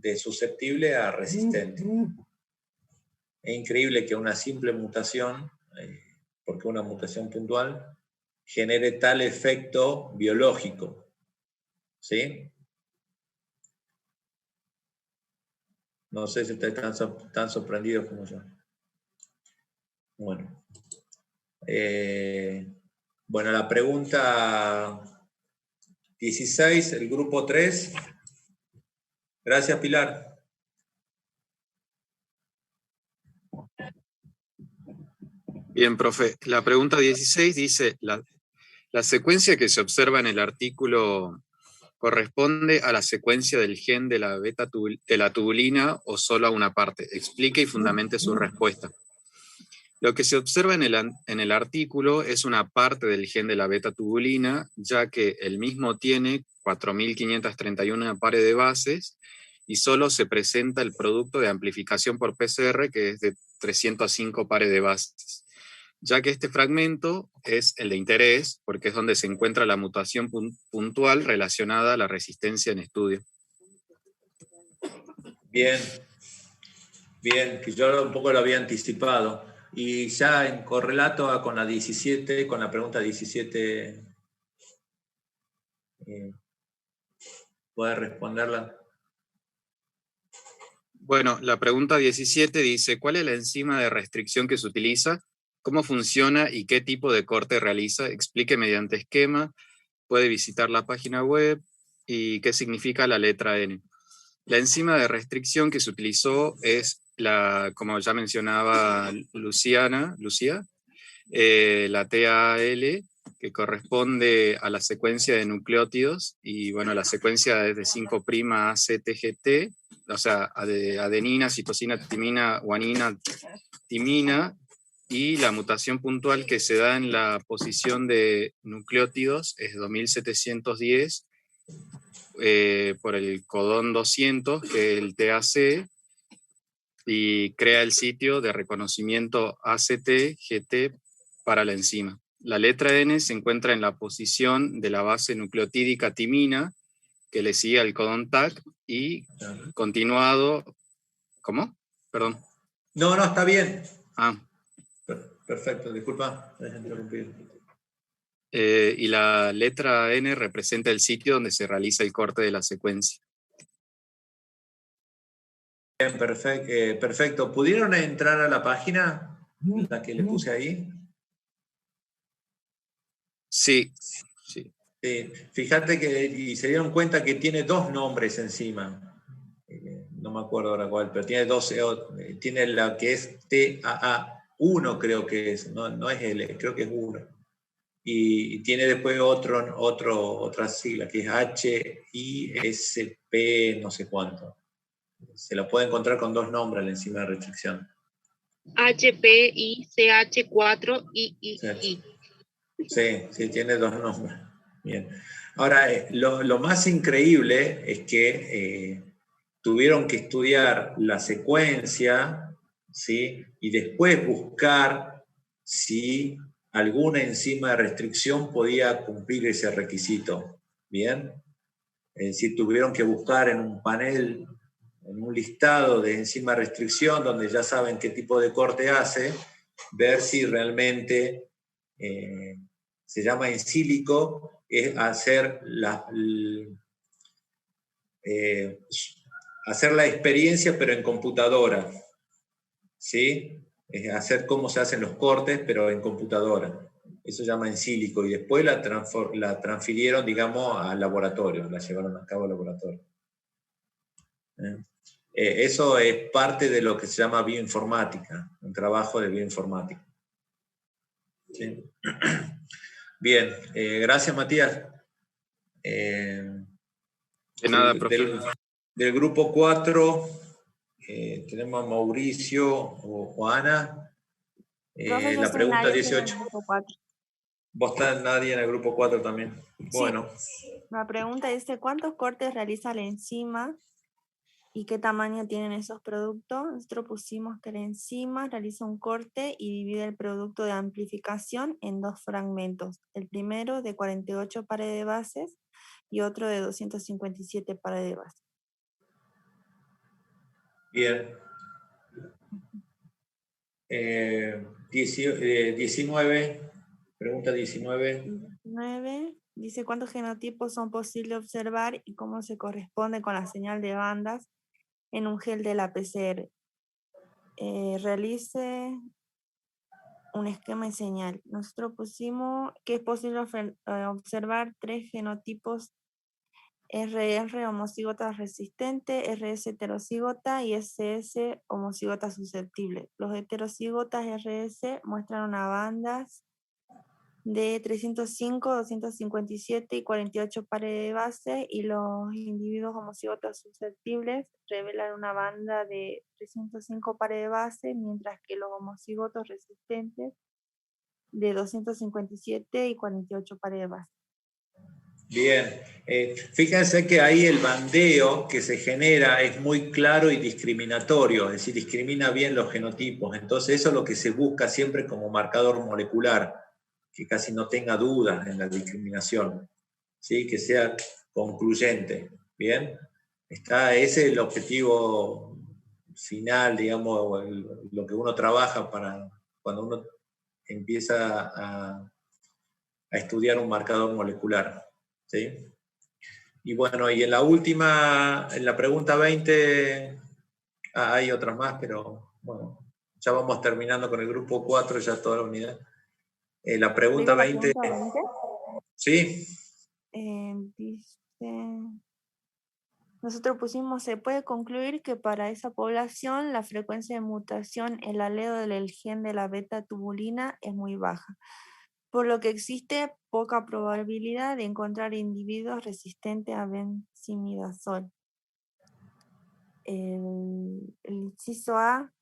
de susceptible a resistente. Es increíble que una simple mutación, porque una mutación puntual, genere tal efecto biológico. ¿Sí? No sé si están tan sorprendidos como yo. Bueno. Bueno, la pregunta 16, el grupo 3. Gracias, Pilar. Bien, profe. La pregunta 16 dice, la secuencia que se observa en el artículo corresponde a la secuencia del gen de la tubulina o solo a una parte. Explique y fundamente su respuesta. Lo que se observa en el artículo es una parte del gen de la beta-tubulina, ya que el mismo tiene 4.531 pares de bases y solo se presenta el producto de amplificación por PCR, que es de 305 pares de bases, ya que este fragmento es el de interés, porque es donde se encuentra la mutación puntual relacionada a la resistencia en estudio. Bien, bien, que yo un poco lo había anticipado. Y ya en correlato con la 17, con la pregunta 17, ¿puede responderla? Bueno, la pregunta 17 dice, ¿cuál es la enzima de restricción que se utiliza? ¿Cómo funciona y qué tipo de corte realiza? Explique mediante esquema. Puede visitar la página web y qué significa la letra N. La enzima de restricción que se utilizó es como ya mencionaba Lucía, la TAL, que corresponde a la secuencia de nucleótidos, y bueno, la secuencia es de 5' ACTGT, o sea, de adenina, citosina, timina, guanina, timina, y la mutación puntual que se da en la posición de nucleótidos es 2710 por el codón 200, que es el TAC, y crea el sitio de reconocimiento ACT-GT para la enzima. La letra N se encuentra en la posición de la base nucleotídica timina, que le sigue al codón TAC, y continuado... ¿Cómo? Perdón. No, está bien. Ah. Perfecto, disculpa, me dejé interrumpir. Y la letra N representa el sitio donde se realiza el corte de la secuencia. Bien, perfecto. ¿Pudieron entrar a la página, la que le puse ahí? Sí. Fíjate que y se dieron cuenta que tiene dos nombres encima. No me acuerdo ahora cuál, pero tiene dos. Tiene la que es TAA1, creo que es, no es L, creo que es 1. Y tiene después otra sigla, que es HISP, no sé cuánto. Se la puede encontrar con dos nombres la enzima de restricción. HPICH4II. Sí, tiene dos nombres. Bien. Ahora, lo más increíble es que tuvieron que estudiar la secuencia, ¿sí? Y después buscar si alguna enzima de restricción podía cumplir ese requisito. Bien. Es decir, tuvieron que buscar en un panel, en un listado de enzima de restricción, donde ya saben qué tipo de corte hace, ver si realmente se llama en sílico, es hacer hacer la experiencia pero en computadora, ¿sí? Es hacer cómo se hacen los cortes pero en computadora. Eso se llama en sílico y después la transfirieron, digamos, al laboratorio, la llevaron a cabo al laboratorio. Eso es parte de lo que se llama bioinformática, un trabajo de bioinformática. ¿Sí? Bien, gracias Matías. De nada, profe. Del grupo 4 tenemos a Mauricio o Ana. La pregunta 18. ¿Vos estás nadie en el grupo 4 también? Sí. Bueno. La pregunta dice, ¿cuántos cortes realiza la enzima y qué tamaño tienen esos productos? Nosotros pusimos que la enzima realiza un corte y divide el producto de amplificación en dos fragmentos. El primero de 48 pares de bases y otro de 257 pares de bases. Bien. 19, pregunta 19. 19 dice cuántos genotipos son posibles observar y cómo se corresponde con la señal de bandas en un gel de la PCR. Realice un esquema y señal. Nosotros pusimos que es posible observar 3 genotipos RR homocigota resistente, RS heterocigota y SS homocigota susceptible. Los heterocigotas RS muestran una bandas de 305, 257 y 48 pares de base, y los individuos homocigotas susceptibles revelan una banda de 305 pares de base, mientras que los homocigotos resistentes de 257 y 48 pares de base. Bien, fíjense que ahí el bandeo que se genera es muy claro y discriminatorio, es decir, discrimina bien los genotipos. Entonces eso es lo que se busca siempre como marcador molecular, que casi no tenga dudas en la discriminación, ¿sí? Que sea concluyente. Bien, ese es el objetivo final, digamos, lo que uno trabaja para cuando uno empieza a estudiar un marcador molecular. ¿Sí? Y bueno, y en la última, en la pregunta 20, hay otras más, pero bueno, ya vamos terminando con el grupo 4, ya toda la unidad. La pregunta 20. ¿La pregunta 20? Sí. Dice, nosotros pusimos, se puede concluir que para esa población la frecuencia de mutación en el alelo del gen de la beta-tubulina es muy baja, por lo que existe poca probabilidad de encontrar individuos resistentes a benzimidazol. El inciso A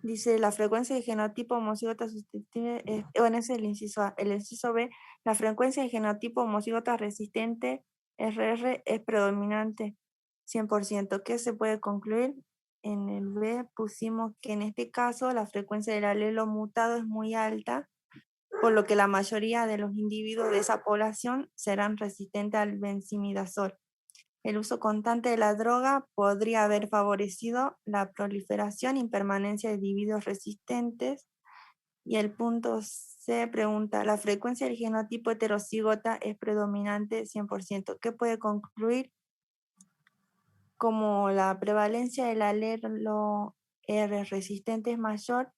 dice la frecuencia de genotipo homocigota susceptible, bueno, ese es el inciso A. El inciso B, la frecuencia de genotipo homocigota resistente RR es predominante 100%. ¿Qué se puede concluir? En el B pusimos que en este caso la frecuencia del alelo mutado es muy alta, por lo que la mayoría de los individuos de esa población serán resistentes al benzimidazol. El uso constante de la droga podría haber favorecido la proliferación y permanencia de individuos resistentes. Y el punto C pregunta, la frecuencia del genotipo heterocigota es predominante 100%. ¿Qué puede concluir? Como la prevalencia del alelo R resistente es mayor,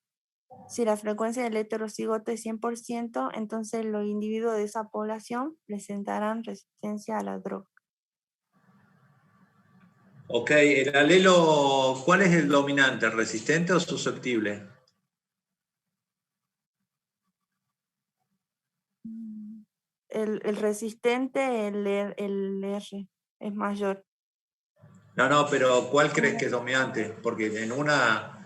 si la frecuencia del heterocigoto es 100%, entonces los individuos de esa población presentarán resistencia a la droga. Ok, el alelo, ¿cuál es el dominante? ¿Resistente o susceptible? El resistente, el R, es mayor. No, pero ¿cuál crees que es dominante? Porque en una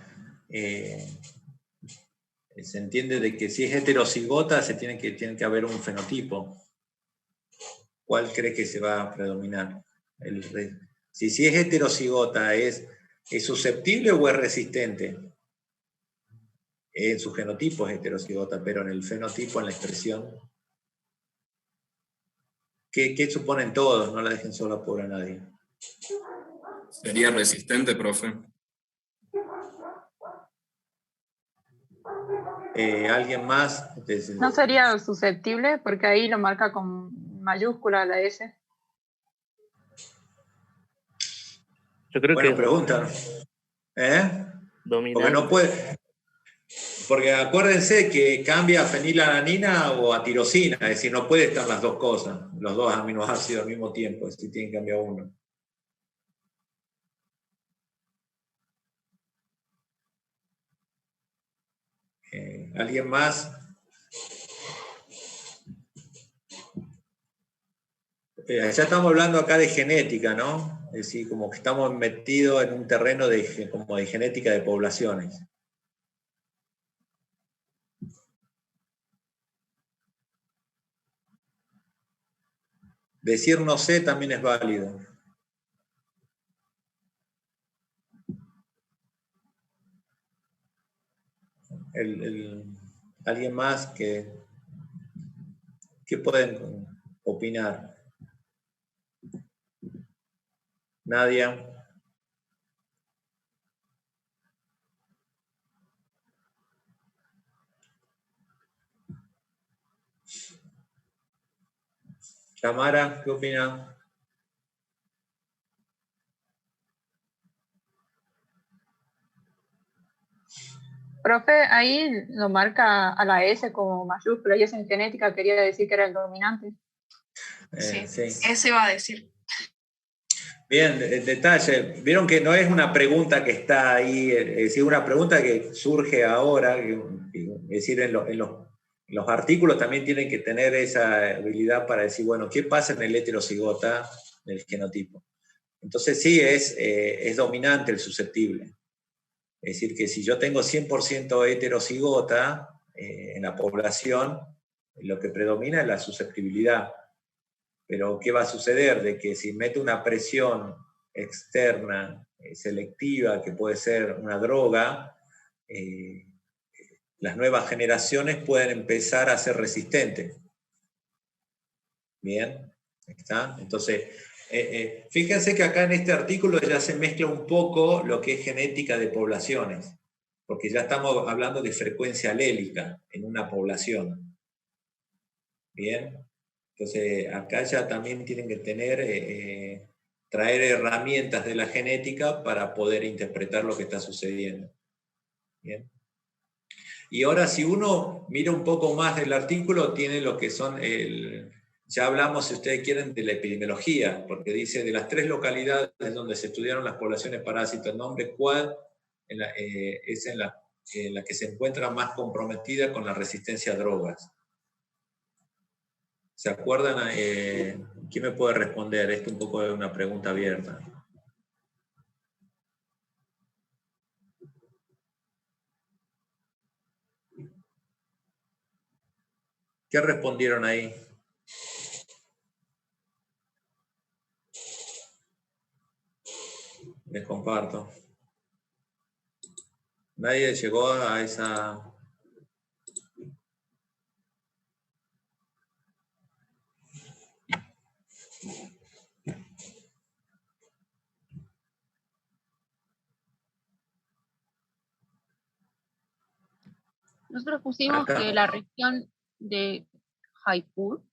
se entiende de que si es heterocigota tiene que haber un fenotipo. ¿Cuál crees que se va a predominar? Si es heterocigota, ¿es susceptible o es resistente? En su genotipo es heterocigota, pero en el fenotipo, en la expresión, ¿qué suponen todos? No la dejen sola por a nadie. Sería resistente, profe. ¿Alguien más? ¿No sería susceptible? Porque ahí lo marca con mayúscula la S. Yo creo bueno, que preguntan. Dominante. Porque no puede. Porque acuérdense que cambia a fenilalanina o a tirosina, es decir, no puede estar las dos cosas, los dos aminoácidos al mismo tiempo, es decir, tienen que cambiar uno. ¿Alguien más? Ya estamos hablando acá de genética, ¿no? Es decir, como que estamos metidos en un terreno como de genética de poblaciones. Decir no sé también es válido. ¿Alguien más que pueden opinar? Nadia. Tamara, ¿qué opina? Profe, ahí lo marca a la S como mayúscula, y eso en genética quería decir que era el dominante. Sí, Sí. eso iba a decir. Bien, detalle. Vieron que no es una pregunta que está ahí, es decir, una pregunta que surge ahora, es decir, en los artículos también tienen que tener esa habilidad para decir, bueno, ¿qué pasa en el heterocigota del genotipo? Entonces sí, es dominante el susceptible. Es decir, que si yo tengo 100% heterocigota en la población, lo que predomina es la susceptibilidad. Pero ¿qué va a suceder? De que si meto una presión externa selectiva, que puede ser una droga, las nuevas generaciones pueden empezar a ser resistentes. Bien, ¿está? Entonces, fíjense que acá en este artículo ya se mezcla un poco lo que es genética de poblaciones, porque ya estamos hablando de frecuencia alélica en una población. Bien, entonces acá ya también tienen que tener, traer herramientas de la genética para poder interpretar lo que está sucediendo. Bien. Y ahora si uno mira un poco más del artículo, tiene lo que son ya hablamos, si ustedes quieren, de la epidemiología, porque dice, de las 3 localidades donde se estudiaron las poblaciones parásitas, el nombre cuál es en la que se encuentra más comprometida con la resistencia a drogas. ¿Se acuerdan? ¿Quién me puede responder? Esto un poco es una pregunta abierta. ¿Qué respondieron ahí? Les comparto. Nadie llegó a esa... Nosotros pusimos Acá. que la región de Jaipur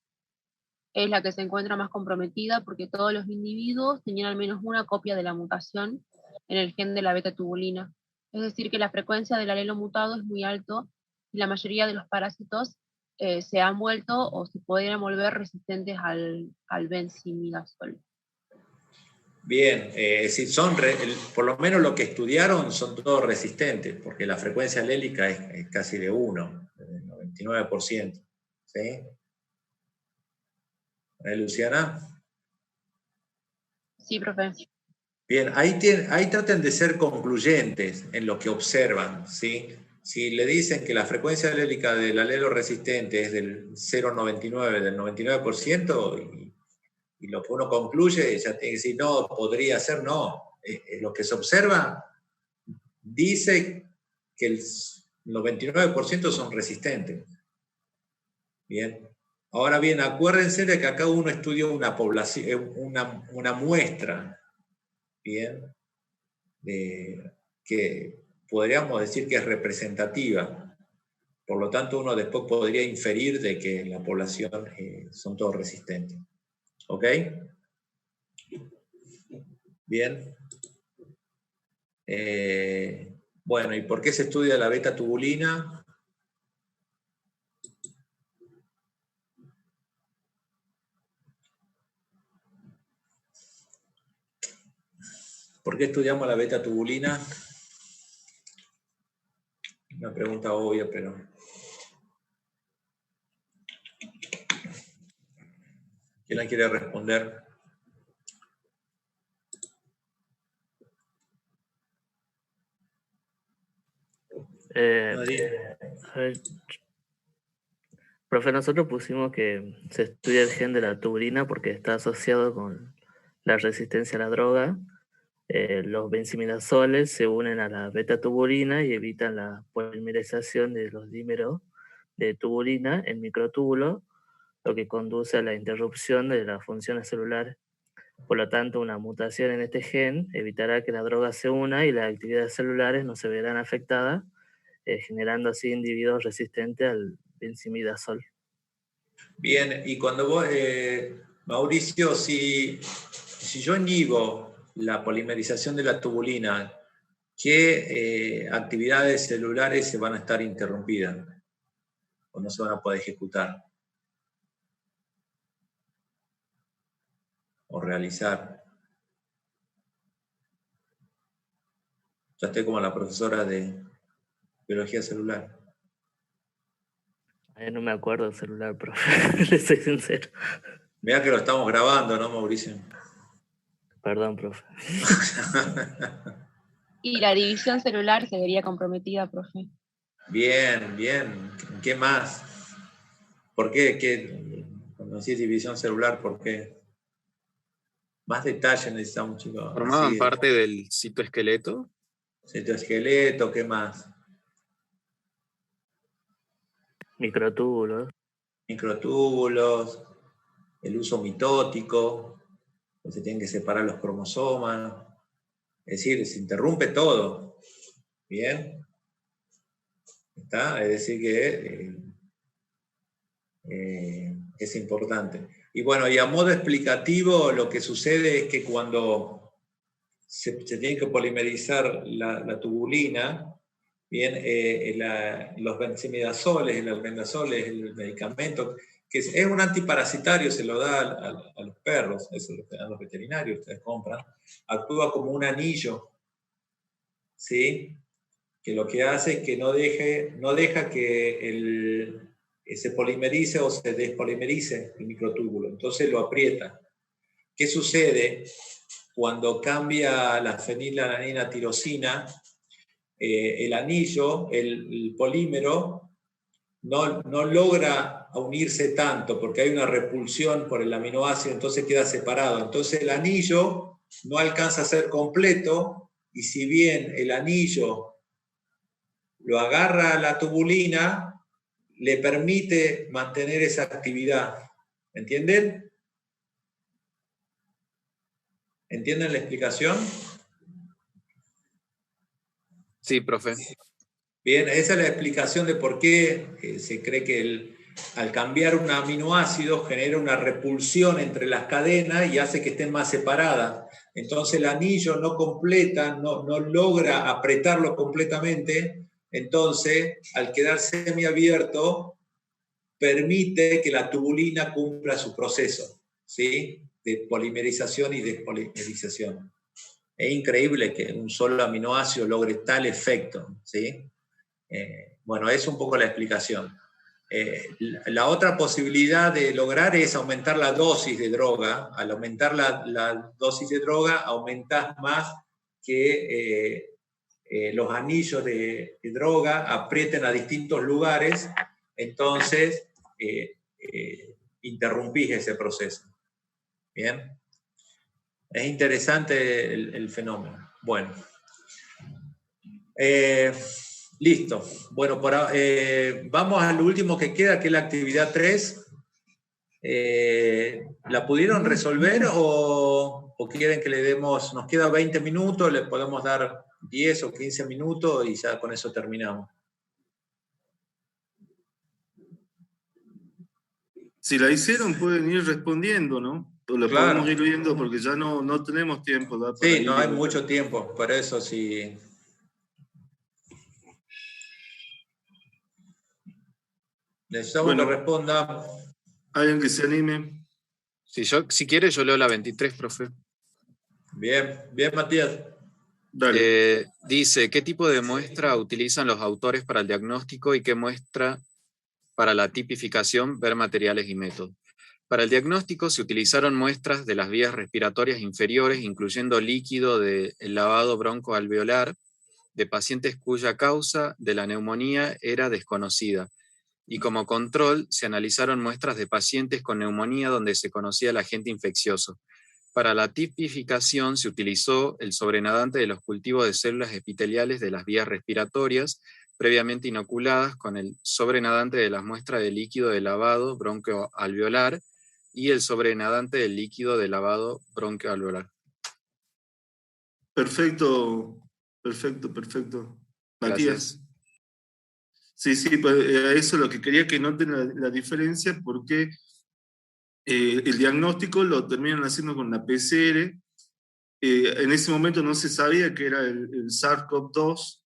es la que se encuentra más comprometida porque todos los individuos tenían al menos una copia de la mutación en el gen de la beta-tubulina. Es decir, que la frecuencia del alelo mutado es muy alto y la mayoría de los parásitos se han vuelto o se podrían volver resistentes al benzimidazol. Bien, si son por lo menos lo que estudiaron son todos resistentes, porque la frecuencia alélica es casi de 1, del 99%. ¿Sí? Luciana. Sí, profe. Bien, ahí traten de ser concluyentes en lo que observan, ¿sí? Si le dicen que la frecuencia alélica del alelo resistente es del 0,99, del 99%, y lo que uno concluye ya tiene que decir, no, podría ser, no. Lo que se observa dice que el 99% son resistentes. Bien. Ahora bien, acuérdense de que acá uno estudia una población, una muestra, bien, que podríamos decir que es representativa. Por lo tanto, uno después podría inferir de que la población son todos resistentes. ¿Ok? Bien. Bueno, ¿y por qué se estudia la beta-tubulina? ¿Por qué estudiamos la beta-tubulina? Una pregunta obvia, pero... ¿Quién la quiere responder? A ver, profe, nosotros pusimos que se estudia el gen de la tubulina porque está asociado con la resistencia a la droga. Los benzimidazoles se unen a la beta-tubulina y evitan la polimerización de los dímeros de tubulina en microtúbulos, lo que conduce a la interrupción de las funciones celulares. Por lo tanto, una mutación en este gen evitará que la droga se una y las actividades celulares no se verán afectadas, generando así individuos resistentes al benzimidazol. Bien, y cuando vos, Mauricio, si yo inhibo la polimerización de la tubulina, ¿qué actividades celulares se van a estar interrumpidas o no se van a poder ejecutar o realizar? Ya estoy como la profesora de biología celular. No me acuerdo del celular, profe. Le soy sincero. Mirá que lo estamos grabando, ¿no, Mauricio? Perdón, profe. Y la división celular se vería comprometida, profe. Bien, bien. ¿Qué más? ¿Por qué? Cuando decís división celular, ¿por qué? Más detalles necesitamos, chicos. ¿Formaban Así, parte del citoesqueleto? citoesqueleto, ¿qué más? Microtúbulos. Microtúbulos, el uso mitótico, pues se tienen que separar los cromosomas. Es decir, se interrumpe todo. ¿Bien? ¿Está? Es decir que es importante. Y bueno, y a modo explicativo, lo que sucede es que cuando se tiene que polimerizar la tubulina, bien, los benzimidazoles, el albendazol es el medicamento, que es un antiparasitario, se lo da a los perros, eso lo dan los veterinarios, ustedes compran, actúa como un anillo, ¿sí? Que lo que hace es que no deja que se polimerice o se despolimerice el microtúbulo, entonces lo aprieta. ¿Qué sucede cuando cambia la fenilalanina tirosina? El anillo, el polímero, no logra unirse tanto porque hay una repulsión por el aminoácido, entonces queda separado. Entonces el anillo no alcanza a ser completo y si bien el anillo lo agarra a la tubulina, le permite mantener esa actividad. ¿Entienden? ¿Entienden la explicación? Sí, profe. Bien, esa es la explicación de por qué se cree que al cambiar un aminoácido genera una repulsión entre las cadenas y hace que estén más separadas. Entonces el anillo no completa, no logra apretarlo completamente, entonces al quedar semiabierto permite que la tubulina cumpla su proceso, ¿sí? De polimerización y despolimerización. Es increíble que un solo aminoácido logre tal efecto, ¿sí? Bueno, es un poco la explicación. La otra posibilidad de lograr es aumentar la dosis de droga. Al aumentar la dosis de droga, aumentas más que los anillos de droga aprieten a distintos lugares, entonces interrumpís ese proceso. ¿Bien? Es interesante el fenómeno. Bueno. Listo. Bueno, vamos al último que queda, que es la actividad 3. ¿La pudieron resolver o quieren que le demos, nos queda 20 minutos, le podemos dar 10 o 15 minutos y ya con eso terminamos? Si la hicieron pueden ir respondiendo, ¿no? O la Claro. podemos ir viendo porque ya no tenemos tiempo. ¿verdad? Para Sí, no hay ir. mucho tiempo, por eso sí. Necesitamos que responda. Alguien que se anime. Si quiere, yo leo la 23, profe. Bien, Matías. Dice, ¿qué tipo de muestra utilizan los autores para el diagnóstico y qué muestra para la tipificación, ver materiales y métodos? Para el diagnóstico se utilizaron muestras de las vías respiratorias inferiores, incluyendo líquido del lavado broncoalveolar, de pacientes cuya causa de la neumonía era desconocida. Y como control se analizaron muestras de pacientes con neumonía donde se conocía el agente infeccioso. Para la tipificación se utilizó el sobrenadante de los cultivos de células epiteliales de las vías respiratorias previamente inoculadas con el sobrenadante de las muestras de líquido de lavado broncoalveolar y el sobrenadante del líquido de lavado broncoalveolar. Perfecto. Gracias. Matías. Sí, pues, eso es lo que quería que noten la diferencia, porque El diagnóstico lo terminan haciendo con la PCR. En ese momento no se sabía que era el SARS-CoV-2,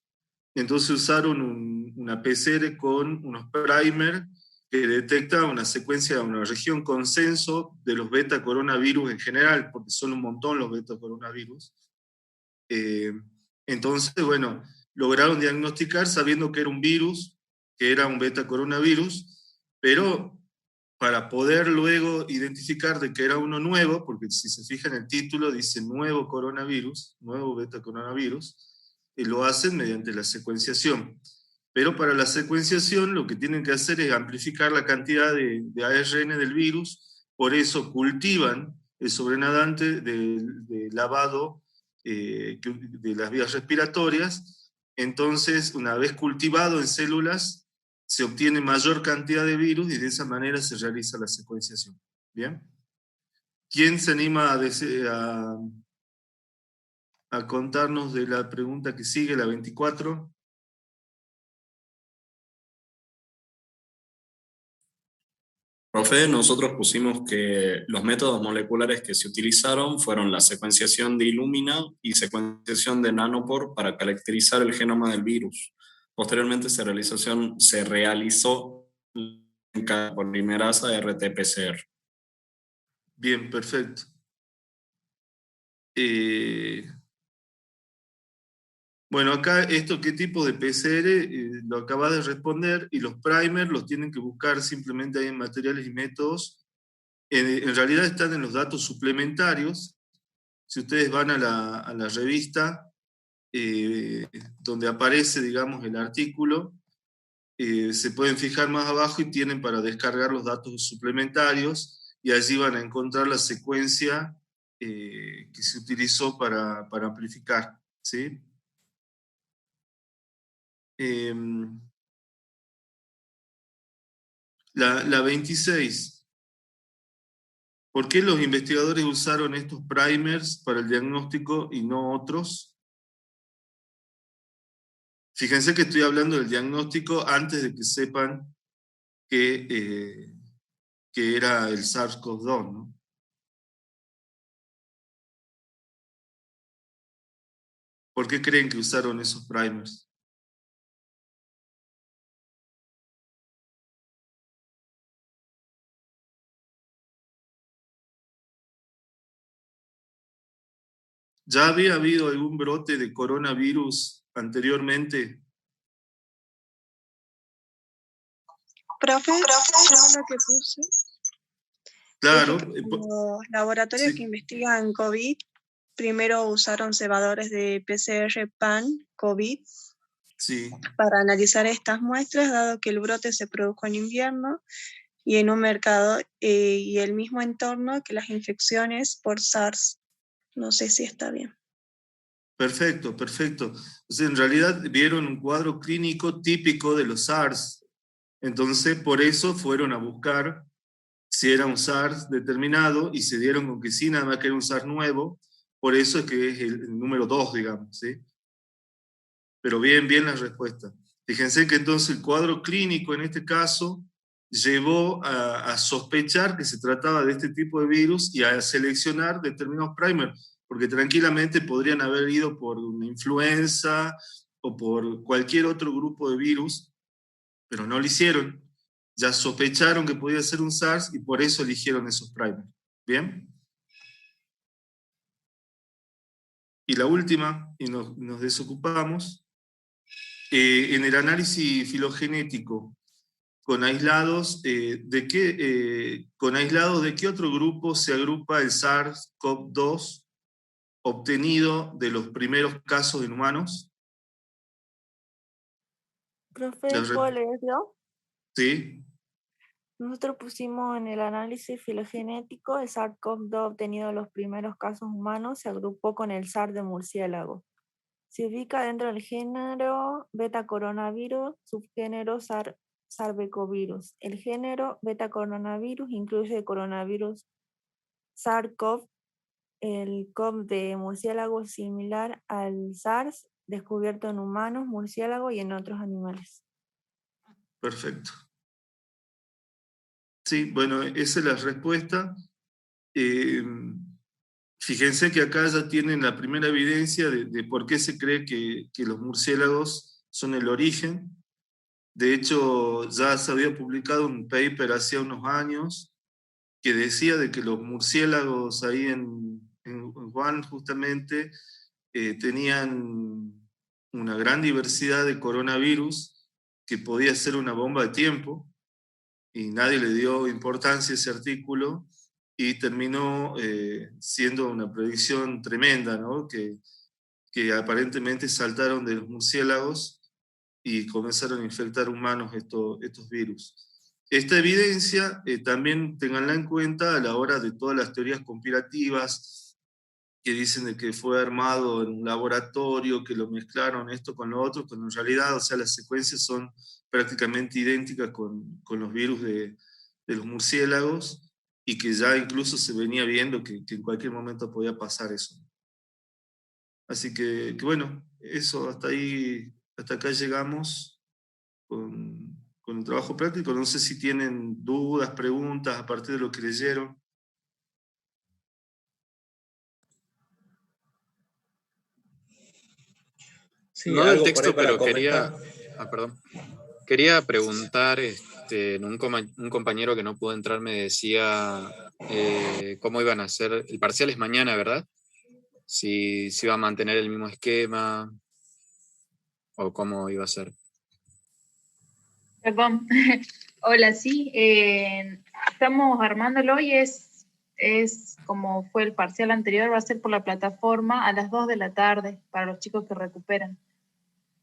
entonces usaron una PCR con unos primers que detecta una secuencia, una región consenso de los beta coronavirus en general, porque son un montón los beta coronavirus. Entonces, bueno, lograron diagnosticar sabiendo que era un virus, que era un beta coronavirus, pero para poder luego identificar de que era uno nuevo, porque si se fija en el título dice nuevo coronavirus, nuevo beta coronavirus, y lo hacen mediante la secuenciación. Pero para la secuenciación lo que tienen que hacer es amplificar la cantidad de ARN del virus, por eso cultivan el sobrenadante de lavado de las vías respiratorias. Entonces, una vez cultivado en células, se obtiene mayor cantidad de virus y de esa manera se realiza la secuenciación. ¿Bien? ¿Quién se anima a contarnos de la pregunta que sigue, la 24? Profe, nosotros pusimos que los métodos moleculares que se utilizaron fueron la secuenciación de Illumina y secuenciación de Nanopore para caracterizar el genoma del virus. Posteriormente se realizó en cada polimerasa RT-PCR. Bien, perfecto. Bueno, acá esto, ¿qué tipo de PCR? Lo acabas de responder, y los primers los tienen que buscar simplemente ahí en materiales y métodos. En realidad están en los datos suplementarios. Si ustedes van a la revista, donde aparece, digamos, el artículo, se pueden fijar más abajo y tienen para descargar los datos suplementarios, y allí van a encontrar la secuencia que se utilizó para amplificar, ¿sí? La 26. ¿Por qué los investigadores usaron estos primers para el diagnóstico y no otros? Fíjense que estoy hablando del diagnóstico antes de que sepan que era el SARS-CoV-2, ¿no? ¿Por qué creen que usaron esos primers? ¿Ya había habido algún brote de coronavirus anteriormente? Profe, yo lo que puse Claro. dije que los laboratorios Sí. que investigan COVID primero usaron cebadores de PCR PAN COVID Sí, para analizar estas muestras, dado que el brote se produjo en invierno y en un mercado y el mismo entorno que las infecciones por SARS. No sé si está bien. perfecto, perfecto. O sea, en realidad vieron un cuadro clínico típico de los SARS. Entonces, por eso fueron a buscar si era un SARS determinado, y se dieron con que sí, nada más que era un SARS nuevo. Por eso es que es el número 2, digamos, ¿sí? Pero bien, bien la respuesta. Fíjense que entonces el cuadro clínico en este caso llevó a sospechar que se trataba de este tipo de virus y a seleccionar determinados primers, porque tranquilamente podrían haber ido por una influenza o por cualquier otro grupo de virus, pero no lo hicieron. Ya sospecharon que podía ser un SARS y por eso eligieron esos primers. ¿Bien? Y la última, y nos desocupamos. En el análisis filogenético con aislados, ¿con aislados de qué otro grupo se agrupa el SARS-CoV-2 obtenido de los primeros casos en humanos? Profe, ¿puedo leer yo? Sí, Nosotros pusimos en el análisis filogenético el SARS-CoV-2 obtenido en los primeros casos humanos se agrupó con el SARS de murciélago. Se ubica dentro del género beta coronavirus, subgénero SARS-CoV-virus. El género beta coronavirus incluye el coronavirus SARS-CoV. El CoV de murciélago es similar al SARS descubierto en humanos, murciélago y en otros animales. perfecto. Sí, bueno, esa es la respuesta. Fíjense que acá ya tienen la primera evidencia de por qué se cree que los murciélagos son el origen. De hecho, ya se había publicado un paper hace unos años que decía de que los murciélagos ahí en Wuhan justamente tenían una gran diversidad de coronavirus que podía ser una bomba de tiempo, y nadie le dio importancia a ese artículo, y terminó siendo una predicción tremenda, ¿no? Que aparentemente saltaron de los murciélagos y comenzaron a infectar humanos estos virus. Esta evidencia también tenganla en cuenta a la hora de todas las teorías conspirativas que dicen de que fue armado en un laboratorio, que lo mezclaron esto con lo otro, cuando en realidad, o sea, las secuencias son prácticamente idénticas con los virus de los murciélagos, y que ya incluso se venía viendo que en cualquier momento podía pasar eso. Así que bueno, eso hasta ahí, hasta acá llegamos con el trabajo práctico. No sé si tienen dudas, preguntas a partir de lo que leyeron. Sí, No del algo por ahí texto, para pero quería, comentar. perdón. Quería preguntar, un compañero que no pudo entrar me decía cómo iban a hacer, el parcial es mañana, ¿verdad? Si iba a mantener el mismo esquema o cómo iba a ser. Perdón. Hola, sí. Estamos armándolo y es como fue el parcial anterior, va a ser por la plataforma a las 2 de la tarde para los chicos que recuperan.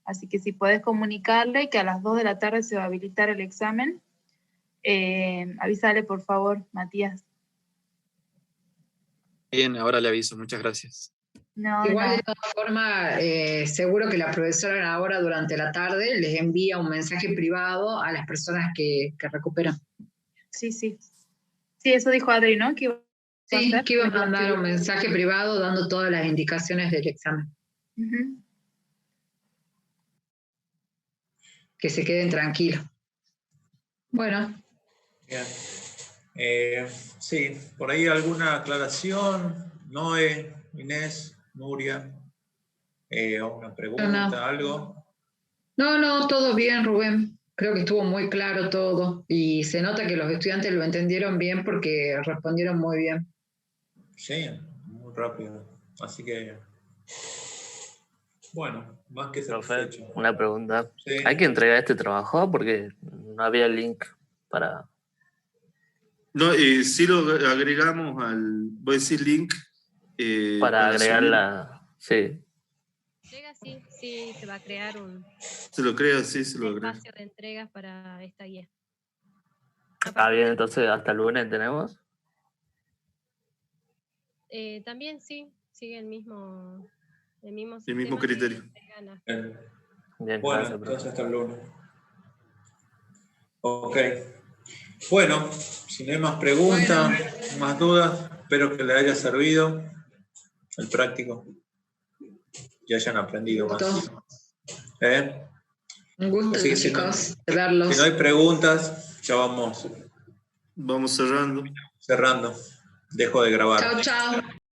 Así que si podés comunicarle que a las 2 de la tarde se va a habilitar el examen, avísale por favor, Matías. Bien, ahora le aviso, muchas gracias. No, Igual no. de todas formas, seguro que la profesora ahora durante la tarde les envía un mensaje privado a las personas que recuperan. Sí, sí. Sí, eso dijo Adri, ¿no? Que Sí, que iba a mandar un mensaje privado dando todas las indicaciones del examen. Uh-huh. Que se queden tranquilos. Bueno. Bien. Sí, por ahí alguna aclaración, Noé, Inés, Nuria, una pregunta, No. algo. No, todo bien, Rubén. Creo que estuvo muy claro todo y se nota que los estudiantes lo entendieron bien porque respondieron muy bien. Sí, muy rápido. Así que, bueno, más que satisfecho. Una pregunta. Sí. ¿Hay que entregar este trabajo? Porque no había link para... No, sí lo agregamos al, voy a decir link. para agregarla, sí. Sí, se va a crear un Se lo crea, sí, se lo agrega. espacio de entregas para esta guía. Está bien, entonces hasta el lunes tenemos. También sí, sigue el mismo criterio. Bien, bueno, gracias, entonces hasta el lunes. Ok. Bueno, si no hay más preguntas, más dudas, espero que les haya servido el práctico y hayan aprendido más. Un gusto, así que chicos, verlos. Si no hay preguntas, ya vamos cerrando. Dejo de grabar. Chao.